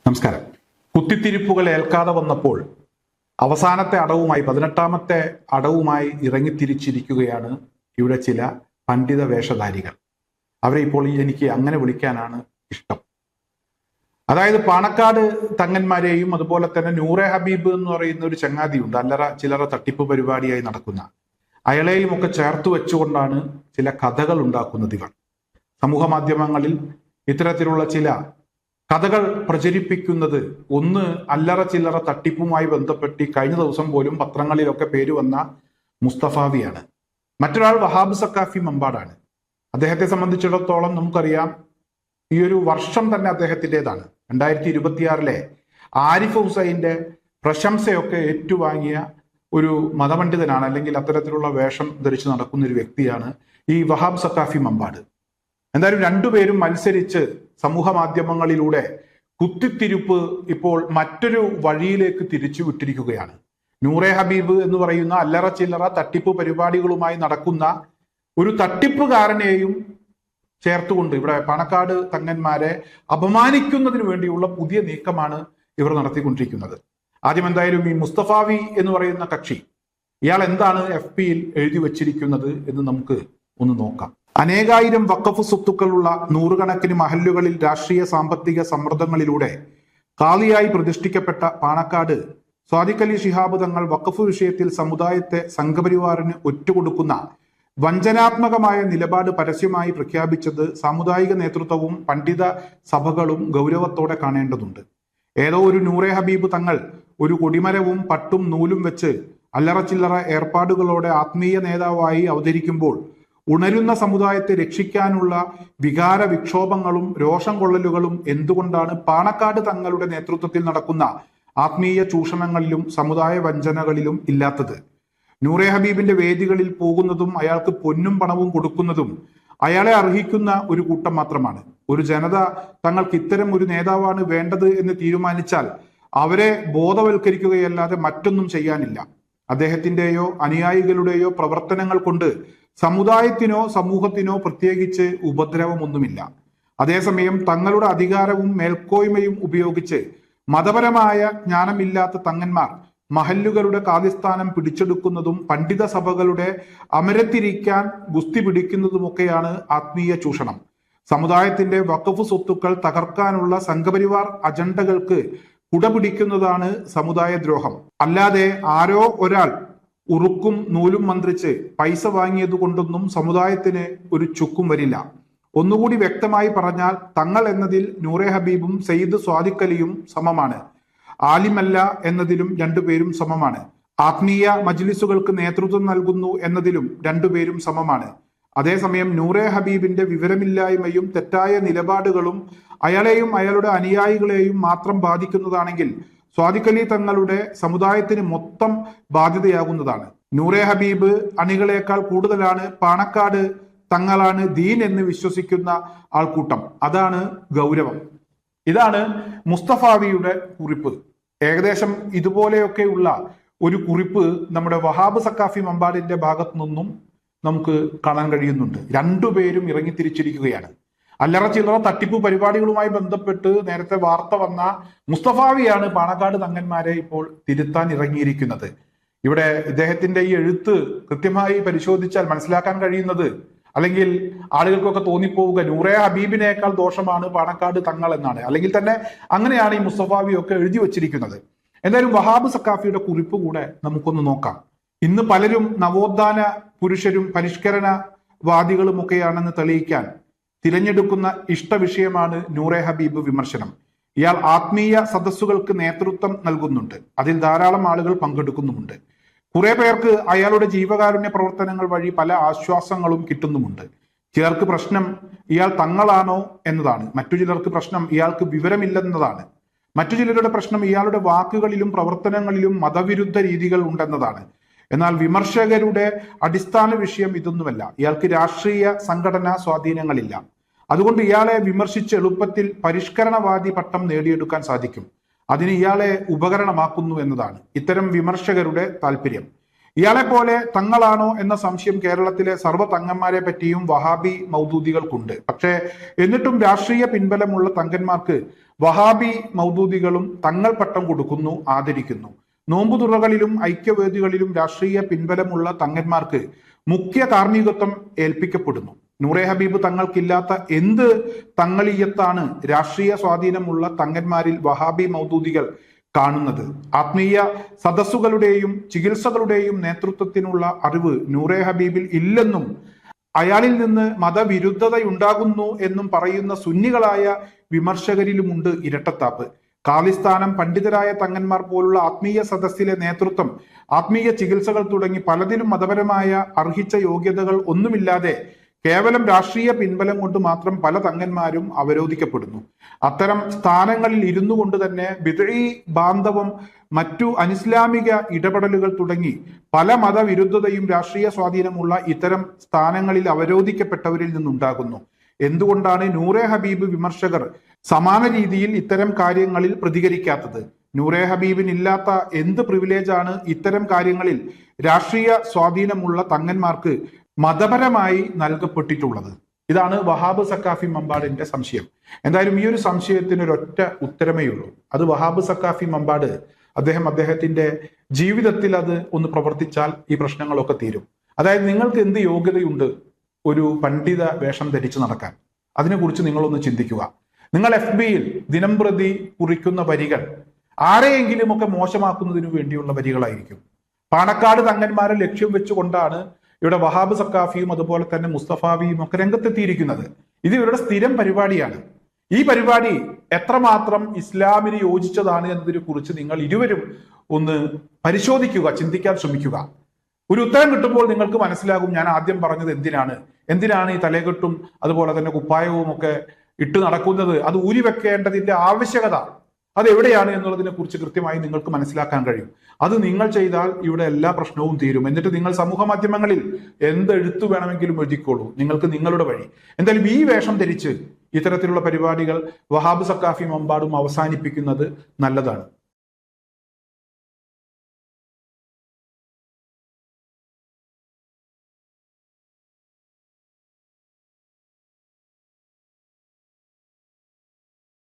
നമസ്കാരം. കുത്തിത്തിരിപ്പുകൾ ഏൽക്കാതെ വന്നപ്പോൾ അവസാനത്തെ അടവുമായി 18ാമത്തെ അടവുമായി ഇറങ്ങിത്തിരിച്ചിരിക്കുകയാണ് ഇവിടെ ചില പണ്ഡിത വേഷധാരികൾ. അവരെ ഇപ്പോൾ എനിക്ക് അങ്ങനെ വിളിക്കാനാണ് ഇഷ്ടം. അതായത് പാണക്കാട് തങ്ങന്മാരെയും അതുപോലെ തന്നെ നൂറെ ഹബീബ് എന്ന് പറയുന്ന ഒരു ചങ്ങാതിയുണ്ട്, അല്ലറ ചില്ലറ തട്ടിപ്പ് പരിപാടിയായി നടക്കുന്ന അയാളെയും ഒക്കെ ചേർത്ത് വെച്ചുകൊണ്ടാണ് ചില കഥകൾ ഉണ്ടാക്കുന്നത്. ഇവർ സമൂഹ മാധ്യമങ്ങളിൽ ഇത്തരത്തിലുള്ള ചില കഥകൾ പ്രചരിപ്പിക്കുന്നത് ഒന്ന് അല്ലറ ചില്ലറ തട്ടിപ്പുമായി ബന്ധപ്പെട്ട് കഴിഞ്ഞ ദിവസം പോലും പത്രങ്ങളിലൊക്കെ പേര് വന്ന മുസ്തഫാവിയാണ്. മറ്റൊരാൾ വഹാബ് സക്കാഫി മമ്പാടാണ്. അദ്ദേഹത്തെ സംബന്ധിച്ചിടത്തോളം നമുക്കറിയാം, ഈ ഒരു വർഷം തന്നെ അദ്ദേഹത്തിൻ്റെതാണ്. 2026 ആരിഫ് ഹുസൈന്റെ പ്രശംസയൊക്കെ ഏറ്റുവാങ്ങിയ ഒരു മതപണ്ഡിതനാണ്, അല്ലെങ്കിൽ അത്തരത്തിലുള്ള വേഷം ധരിച്ച് നടക്കുന്ന ഒരു വ്യക്തിയാണ് ഈ വഹാബ് സക്കാഫി മമ്പാട്. എന്തായാലും രണ്ടുപേരും മത്സരിച്ച് സമൂഹ മാധ്യമങ്ങളിലൂടെ കുത്തിത്തിരിപ്പ് ഇപ്പോൾ മറ്റൊരു വഴിയിലേക്ക് തിരിച്ചു വിട്ടിരിക്കുകയാണ്. നൂറെ ഹബീബ് എന്ന് പറയുന്ന അല്ലറ ചില്ലറ തട്ടിപ്പ് പരിപാടികളുമായി നടക്കുന്ന ഒരു തട്ടിപ്പുകാരനെയും ചേർത്തുകൊണ്ട് ഇവിടെ പാണക്കാട് തങ്ങന്മാരെ അപമാനിക്കുന്നതിന് വേണ്ടിയുള്ള പുതിയ നീക്കമാണ് ഇവർ നടത്തിക്കൊണ്ടിരിക്കുന്നത്. ആദ്യം എന്തായാലും ഈ മുസ്തഫാവി എന്ന് പറയുന്ന കക്ഷി, ഇയാൾ എന്താണ് FBയിൽ എഴുതി വച്ചിരിക്കുന്നത് എന്ന് നമുക്ക് ഒന്ന് നോക്കാം. അനേകായിരം വഖഫ് സ്വത്തുക്കളുള്ള നൂറുകണക്കിന് മഹല്ലുകളിൽ രാഷ്ട്രീയ സാമ്പത്തിക സമ്മർദ്ദങ്ങളിലൂടെ കാളിയായി പ്രതിഷ്ഠിക്കപ്പെട്ട പാണക്കാട് സ്വാദിഖ് അലി ശിഹാബ് തങ്ങൾ വഖഫ് വിഷയത്തിൽ സമുദായത്തെ സംഘപരിവാറിന് ഒറ്റുകൊടുക്കുന്ന വഞ്ചനാത്മകമായ നിലപാട് പരസ്യമായി പ്രഖ്യാപിച്ചത് സാമുദായിക നേതൃത്വവും പണ്ഡിത സഭകളും ഗൗരവത്തോടെ കാണേണ്ടതുണ്ട്. ഏതോ ഒരു നൂറെ ഹബീബ് തങ്ങൾ ഒരു കൊടിമരവും പട്ടും നൂലും വെച്ച് അല്ലറ ചില്ലറ ഏർപ്പാടുകളോടെ ആത്മീയ നേതാവായി അവതരിക്കുമ്പോൾ ഉണരുന്ന സമുദായത്തെ രക്ഷിക്കാനുള്ള വികാര വിക്ഷോഭങ്ങളും രോഷം കൊള്ളലുകളും എന്തുകൊണ്ടാണ് പാണക്കാട് തങ്ങളുടെ നേതൃത്വത്തിൽ നടക്കുന്ന ആത്മീയ ചൂഷണങ്ങളിലും സമുദായ വഞ്ചനകളിലും ഇല്ലാത്തത്? നൂറെ ഹബീബിന്റെ വേദികളിൽ പോകുന്നതും അയാൾക്ക് പൊന്നും പണവും കൊടുക്കുന്നതും അയാളെ അർഹിക്കുന്ന ഒരു കൂട്ടം മാത്രമാണ്. ഒരു ജനത തങ്ങൾക്ക് ഇത്തരം ഒരു നേതാവാണ് വേണ്ടത് എന്ന് തീരുമാനിച്ചാൽ അവരെ ബോധവൽക്കരിക്കുകയല്ലാതെ മറ്റൊന്നും ചെയ്യാനില്ല. അദ്ദേഹത്തിന്റെയോ അനുയായികളുടെയോ പ്രവർത്തനങ്ങൾ കൊണ്ട് സമുദായത്തിനോ സമൂഹത്തിനോ പ്രത്യേകിച്ച് ഉപദ്രവമൊന്നുമില്ല. അതേസമയം തങ്ങളുടെ അധികാരവും മേൽക്കോയ്മയും ഉപയോഗിച്ച് മതപരമായ ജ്ഞാനമില്ലാത്ത തങ്ങന്മാർ മഹല്ലുകളുടെ കാലിസ്ഥാനം പിടിച്ചെടുക്കുന്നതും പണ്ഡിത സഭകളുടെ അമരത്തിരിക്കാൻ ഗുസ്തി പിടിക്കുന്നതുമൊക്കെയാണ് ആത്മീയ ചൂഷണം. സമുദായത്തിന്റെ വഖഫ് സ്വത്തുക്കൾ തകർക്കാനുള്ള സംഘപരിവാർ അജണ്ടകൾക്ക് കുടപിടിക്കുന്നതാണ് സമുദായ ദ്രോഹം. അല്ലാതെ ആരോ ഒരാൾ ഉറുക്കും നൂലും മന്ത്രിച്ച് പൈസ വാങ്ങിയത് കൊണ്ടൊന്നും സമുദായത്തിന് ഒരു ചുക്കും വരില്ല. ഒന്നുകൂടി വ്യക്തമായി പറഞ്ഞാൽ തങ്ങൾ എന്നതിൽ നൂറെ ഹബീബും സയ്യിദ് സ്വാദിഖ് അലിയും സമമാണ്. ആലിമല്ല എന്നതിലും രണ്ടുപേരും സമമാണ്. ആത്മീയ മജ്ലിസുകൾക്ക് നേതൃത്വം നൽകുന്നു എന്നതിലും രണ്ടുപേരും സമമാണ്. അതേസമയം നൂറെ ഹബീബിന്റെ വിവരമില്ലായ്മയും തെറ്റായ നിലപാടുകളും അയാളെയും അയാളുടെ അനുയായികളെയും മാത്രം ബാധിക്കുന്നതാണെങ്കിൽ സ്വാദിഖ് അലി തങ്ങളുടെ സമുദായത്തിന് മൊത്തം ബാധ്യതയാകുന്നതാണ്. നൂറെ ഹബീബ് അണികളേക്കാൾ കൂടുതലാണ് പാണക്കാട് തങ്ങളാണ് ദീൻ എന്ന് വിശ്വസിക്കുന്ന ആൾക്കൂട്ടം. അതാണ് ഗൗരവം. ഇതാണ് മുസ്തഫാവിയുടെ കുറിപ്പ്. ഏകദേശം ഇതുപോലെയൊക്കെയുള്ള ഒരു കുറിപ്പ് നമ്മുടെ വഹാബ് സക്കാഫി മമ്പാടിന്റെ ഭാഗത്തു നിന്നും നമുക്ക് കാണാൻ കഴിയുന്നുണ്ട്. രണ്ടുപേരും ഇറങ്ങിത്തിരിച്ചിരിക്കുകയാണ്. അല്ലറ ചില്ലറ തട്ടിപ്പ് പരിപാടികളുമായി ബന്ധപ്പെട്ട് നേരത്തെ വാർത്ത വന്ന മുസ്തഫാവിയാണ് പാണക്കാട് തങ്ങന്മാരെ ഇപ്പോൾ തിരുത്താൻ ഇറങ്ങിയിരിക്കുന്നത്. ഇവിടെ ഇദ്ദേഹത്തിന്റെ ഈ എഴുത്ത് കൃത്യമായി പരിശോധിച്ചാൽ മനസ്സിലാക്കാൻ കഴിയുന്നത്, അല്ലെങ്കിൽ ആളുകൾക്കൊക്കെ തോന്നിപ്പോവുക, നൂറെ ഹബീബിനേക്കാൾ ദോഷമാണ് പാണക്കാട് തങ്ങൾ എന്നാണ്. അല്ലെങ്കിൽ തന്നെ അങ്ങനെയാണ് ഈ മുസ്തഫാവിയൊക്കെ എഴുതി വച്ചിരിക്കുന്നത്. എന്തായാലും വഹാബ് സക്കാഫിയുടെ കുറിപ്പ് കൂടെ നമുക്കൊന്ന് നോക്കാം. ഇന്ന് പലരും നവോത്ഥാന പുരുഷരും പരിഷ്കരണവാദികളുമൊക്കെയാണെന്ന് തെളിയിക്കാൻ തിരഞ്ഞെടുക്കുന്ന ഇഷ്ടവിഷയമാണ് നൂറെ ഹബീബ് വിമർശനം. ഇയാൾ ആത്മീയ സദസ്സുകൾക്ക് നേതൃത്വം നൽകുന്നുണ്ട്. അതിൽ ധാരാളം ആളുകൾ പങ്കെടുക്കുന്നുമുണ്ട്. കുറെ പേർക്ക് അയാളുടെ ജീവകാരുണ്യ പ്രവർത്തനങ്ങൾ വഴി പല ആശ്വാസങ്ങളും കിട്ടുന്നുമുണ്ട്. ചിലർക്ക് പ്രശ്നം ഇയാൾ തങ്ങളാണോ എന്നതാണ്. മറ്റു ചിലർക്ക് പ്രശ്നം ഇയാൾക്ക് വിവരമില്ലെന്നതാണ്. മറ്റു ചിലരുടെ പ്രശ്നം ഇയാളുടെ വാക്കുകളിലും പ്രവർത്തനങ്ങളിലും മതവിരുദ്ധ രീതികൾ ഉണ്ടെന്നതാണ്. എന്നാൽ വിമർശകരുടെ അടിസ്ഥാന വിഷയം ഇതൊന്നുമല്ല. ഇയാൾക്ക് രാഷ്ട്രീയ സംഘടനാ സ്വാധീനങ്ങളില്ല. അതുകൊണ്ട് ഇയാളെ വിമർശിച്ച് എളുപ്പത്തിൽ പരിഷ്കരണവാദി പട്ടം നേടിയെടുക്കാൻ സാധിക്കും. അതിന് ഇയാളെ ഉപകരണമാക്കുന്നു എന്നതാണ് ഇത്തരം വിമർശകരുടെ താല്പര്യം. ഇയാളെ പോലെ തങ്ങളാണോ എന്ന സംശയം കേരളത്തിലെ സർവ്വ തങ്ങന്മാരെ പറ്റിയും വഹാബി മൗദൂദികൾക്കുണ്ട്. പക്ഷേ എന്നിട്ടും രാഷ്ട്രീയ പിൻബലമുള്ള തങ്കന്മാർക്ക് വഹാബി മൗദൂദികളും തങ്ങൾ പട്ടം കൊടുക്കുന്നു, ആദരിക്കുന്നു. നോമ്പുതുറകളിലും ഐക്യവേദികളിലും രാഷ്ട്രീയ പിൻബലമുള്ള തങ്ങന്മാർക്ക് മുഖ്യ കാർമ്മികത്വം ഏൽപ്പിക്കപ്പെടുന്നു. നൂറെ ഹബീബ് തങ്ങൾക്കില്ലാത്ത എന്ത് തങ്ങളീയത്താണ് രാഷ്ട്രീയ സ്വാധീനമുള്ള തങ്ങന്മാരിൽ വഹാബി മൗദൂദികൾ കാണുന്നത്? ആത്മീയ സദസ്സുകളുടെയും ചികിത്സകളുടെയും നേതൃത്വത്തിനുള്ള അറിവ് നൂറെ ഹബീബിൽ ഇല്ലെന്നും അയാളിൽ നിന്ന് മതവിരുദ്ധതയുണ്ടാകുന്നു എന്നും പറയുന്ന സുന്നികളായ വിമർശകരിലുമുണ്ട് ഇരട്ടത്താപ്പ്. കാലിസ്ഥാനം, പണ്ഡിതരായ തങ്ങന്മാർ പോലുള്ള ആത്മീയ സദസ്സിലെ നേതൃത്വം, ആത്മീയ ചികിത്സകൾ തുടങ്ങി പലതിലും മതപരമായ അർഹിച്ച യോഗ്യതകൾ ഒന്നുമില്ലാതെ കേവലം രാഷ്ട്രീയ പിൻബലം കൊണ്ട് മാത്രം പല തങ്ങന്മാരും അവരോധിക്കപ്പെടുന്നു. അത്തരം സ്ഥാനങ്ങളിൽ ഇരുന്നു കൊണ്ട് തന്നെ ബിദ്ഈ ബാന്ധവം, മറ്റു അനിസ്ലാമിക ഇടപെടലുകൾ തുടങ്ങി പല മതവിരുദ്ധതയും രാഷ്ട്രീയ സ്വാധീനമുള്ള ഇത്തരം സ്ഥാനങ്ങളിൽ അവരോധിക്കപ്പെട്ടവരിൽ നിന്നുണ്ടാകുന്നു. എന്തുകൊണ്ടാണ് നൂറെ ഹബീബ് വിമർശകർ സമാന രീതിയിൽ ഇത്തരം കാര്യങ്ങളിൽ പ്രതികരിക്കാത്തത്? നൂറെ ഹബീബിന് ഇല്ലാത്ത എന്ത് പ്രിവിലേജാണ് ഇത്തരം കാര്യങ്ങളിൽ രാഷ്ട്രീയ സ്വാധീനമുള്ള തങ്ങന്മാർക്ക് മതപരമായി നൽകപ്പെട്ടിട്ടുള്ളത്? ഇതാണ് വഹാബ് സക്കാഫി മമ്പാടിന്റെ സംശയം. എന്തായാലും ഈ ഒരു സംശയത്തിന് ഒരൊറ്റ ഉത്തരമേ ഉള്ളൂ. അത് വഹാബ് സക്കാഫി മമ്പാട് അദ്ദേഹത്തിന്റെ ജീവിതത്തിൽ അത് ഒന്ന് പ്രവർത്തിച്ചാൽ ഈ പ്രശ്നങ്ങളൊക്കെ തീരും. അതായത് നിങ്ങൾക്ക് എന്ത് യോഗ്യതയുണ്ട് ഒരു പണ്ഡിത വേഷം ധരിച്ചു നടക്കാൻ? അതിനെക്കുറിച്ച് നിങ്ങളൊന്ന് ചിന്തിക്കുക. നിങ്ങൾ FB-യിൽ ദിനംപ്രതി കുറിക്കുന്ന വരികൾ ആരെയെങ്കിലും ഒക്കെ മോശമാക്കുന്നതിന് വേണ്ടിയുള്ള വരികളായിരിക്കും. പാണക്കാട് തങ്ങന്മാരെ ലക്ഷ്യം വെച്ചുകൊണ്ടാണ് ഇവിടെ വഹാബ് സക്കാഫിയും അതുപോലെ തന്നെ മുസ്തഫാവിയും ഒക്കെ രംഗത്തെത്തിയിരിക്കുന്നത്. ഇത് ഇവരുടെ സ്ഥിരം പരിപാടിയാണ്. ഈ പരിപാടി എത്രമാത്രം ഇസ്ലാമിന് യോജിച്ചതാണ് എന്നതിനെ കുറിച്ച് നിങ്ങൾ ഇരുവരും ഒന്ന് പരിശോധിക്കുക, ചിന്തിക്കാൻ ശ്രമിക്കുക. ഒരു ഉത്തരം കിട്ടുമ്പോൾ നിങ്ങൾക്ക് മനസ്സിലാകും ഞാൻ ആദ്യം പറഞ്ഞത് എന്തിനാണ് ഈ തലകെട്ടും അതുപോലെ തന്നെ കുപ്പായവും ഒക്കെ ഇട്ട് നടക്കുന്നത്, അത് ഊരി വെക്കേണ്ടതിന്റെ ആവശ്യകത അതെവിടെയാണ് എന്നുള്ളതിനെ കുറിച്ച് കൃത്യമായി നിങ്ങൾക്ക് മനസ്സിലാക്കാൻ കഴിയും. അത് നിങ്ങൾ ചെയ്താൽ ഇവിടെ എല്ലാ പ്രശ്നവും തീരും. എന്നിട്ട് നിങ്ങൾ സമൂഹ മാധ്യമങ്ങളിൽ എന്തെഴുത്തു വേണമെങ്കിലും എഴുതിക്കോളൂ, നിങ്ങൾക്ക് നിങ്ങളുടെ വഴി. എന്തായാലും ഈ വേഷം ധരിച്ച് ഇത്തരത്തിലുള്ള പരിപാടികൾ വഹാബ് സക്കാഫി മമ്പാടും അവസാനിപ്പിക്കുന്നത് നല്ലതാണ്.